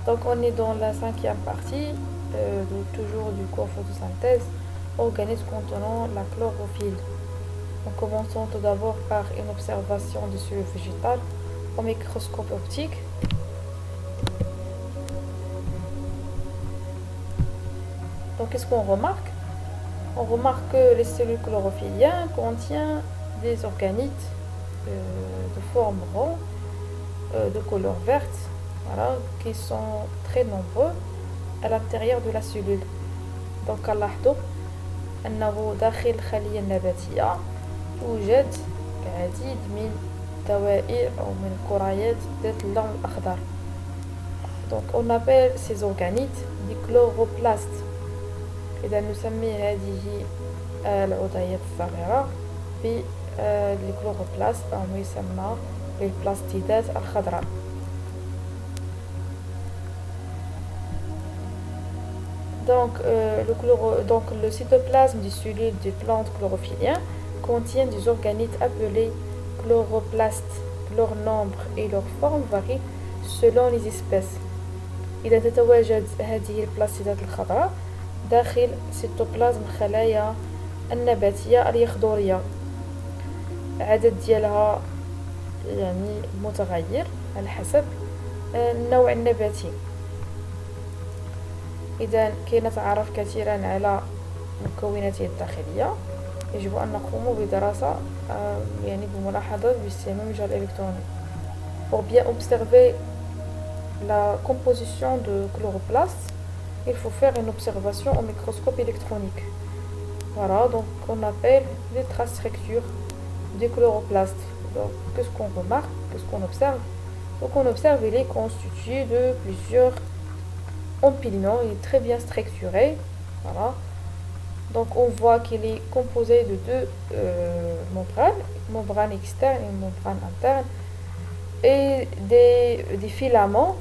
Donc on est dans la cinquième partie, toujours du cours photosynthèse, organisme contenant la chlorophylle. En commençant tout d'abord par une observation du cellules végétales au microscope optique. Donc qu'est-ce qu'on remarque? On remarque que les cellules chlorophylliennes contiennent des organites de forme ronde, de couleur verte, voilà, qui sont très nombreux à l'intérieur de la cellule. Donc كنلاحظوا أنه داخل الخلية النباتية توجد العديد من الدوائر أو من الكريات ذات اللون الأخضر. Donc on appelle ces organites des chloroplastes. إذا نسمي هذه العضيات الصغيرة بالكلوروبلاست أو ما يسمى بالبلاستيدات الخضراء. Donc le cytoplasme des cellules des plantes chlorophyllien contient des organites appelés chloroplastes. Leur nombre et leur forme varient selon les espèces. إذا تتواجد هذه البلاستيدات الخضراء داخل سيتوبلازم الخلايا النباتية اليخضورية. العدد ديالها يعني متغير على حسب النوع النباتي. إذا كي نتعرف كثيرا على مكوناته الداخلية يجب أن نقوم بدراسة يعني بملاحظة باستخدام المجال الإلكتروني. Pour bien observer la composition de chloroplastes, il faut faire une observation au microscope électronique. Voilà, donc on appelle les traces structures des chloroplastes. Donc qu'est-ce qu'on remarque, qu'est-ce qu'on observe? Donc on observe qu'il est constitué de plusieurs empilements, il est très bien structuré. Voilà. Donc on voit qu'il est composé de deux membranes, une membrane externe et une membrane interne, et des filaments,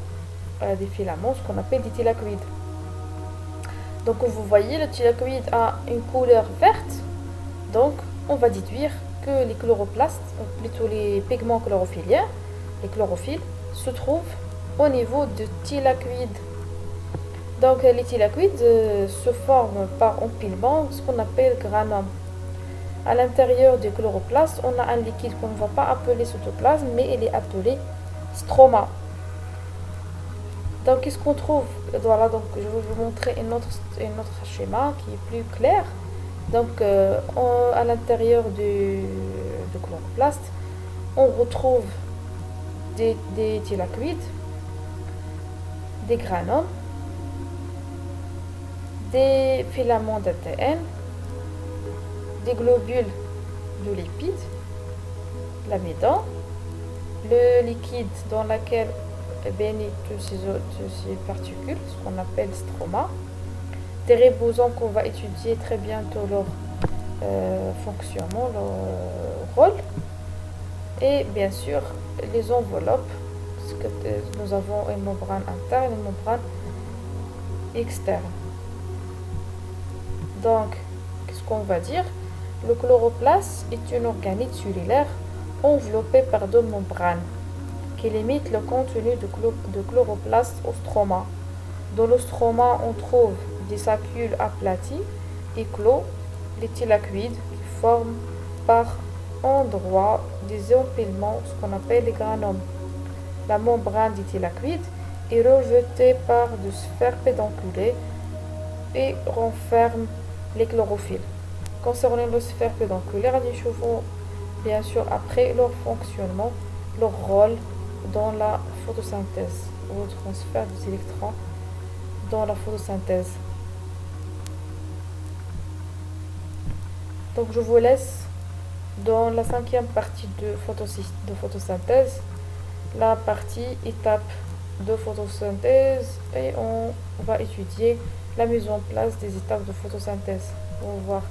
ce qu'on appelle des thylakoïdes. Donc vous voyez, le thylakoïde a une couleur verte, donc on va déduire que les chloroplastes, ou plutôt les pigments chlorophylliens, les chlorophylles, se trouvent au niveau de thylakoïdes. Donc les thylakoïdes se forment par empilement, ce qu'on appelle granum. À l'intérieur du chloroplastes, on a un liquide qu'on ne va pas appeler cytoplasme, mais il est appelé stroma. Donc qu'est-ce qu'on trouve? Voilà, donc je vais vous montrer un autre schéma qui est plus clair. Donc à l'intérieur du chloroplaste, on retrouve des thylakoïdes, des granums, des filaments d'ADN, des globules de lipides, l'amidon, le liquide dans lequel baignent toutes ces particules, ce qu'on appelle stroma, des ribosons qu'on va étudier très bientôt leur fonctionnement, leur rôle, et bien sûr les enveloppes, parce que nous avons une membrane interne et une membrane externe. Donc, qu'est-ce qu'on va dire? Le chloroplaste est une organite cellulaire enveloppée par deux membranes qui limitent le contenu de chloroplaste au stroma. Dans le stroma, on trouve des saccules aplaties et clos, les thylakoïdes qui forment par endroits des empilements, ce qu'on appelle les granums. La membrane des thylakoïdes est rejetée par des sphères pédonculées et renferme les chlorophyles. Concernant les sphères pédonculaires, nous verrons bien sûr après leur fonctionnement, leur rôle dans la photosynthèse ou le transfert des électrons dans la photosynthèse. Donc je vous laisse dans la cinquième partie de photosynthèse, la partie étape de photosynthèse, et on va étudier la mise en place des étapes de photosynthèse. Au revoir.